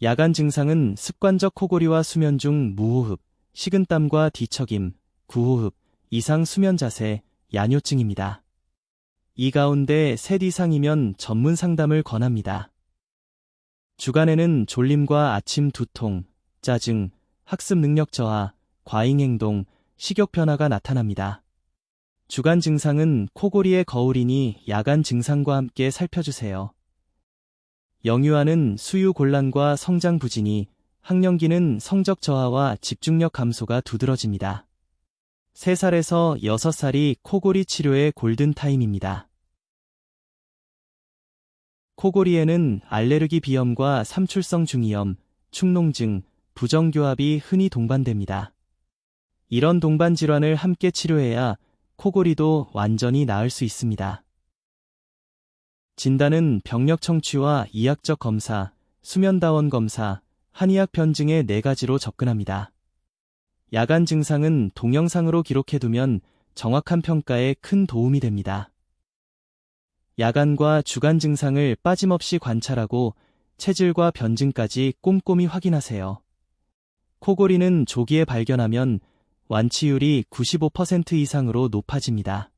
야간 증상은 습관적 코골이와 수면 중 무호흡, 식은땀과 뒤척임, 구호흡, 이상 수면 자세, 야뇨증입니다. 이 가운데 셋 이상이면 전문 상담을 권합니다. 주간에는 졸림과 아침 두통, 짜증, 학습 능력 저하, 과잉 행동, 식욕 변화가 나타납니다. 주간 증상은 코골이의 거울이니 야간 증상과 함께 살펴주세요. 영유아는 수유 곤란과 성장 부진이, 학령기는 성적 저하와 집중력 감소가 두드러집니다. 3살에서 6살이 코골이 치료의 골든타임입니다. 코골이에는 알레르기 비염과 삼출성 중이염, 축농증, 부정교합이 흔히 동반됩니다. 이런 동반 질환을 함께 치료해야 코골이도 완전히 나을 수 있습니다. 진단은 병력 청취와 이학적 검사, 수면다원 검사, 한의학 편증의 4가지로 접근합니다. 야간 증상은 동영상으로 기록해두면 정확한 평가에 큰 도움이 됩니다. 야간과 주간 증상을 빠짐없이 관찰하고 체질과 변증까지 꼼꼼히 확인하세요. 코골이는 조기에 발견하면 완치율이 95% 이상으로 높아집니다.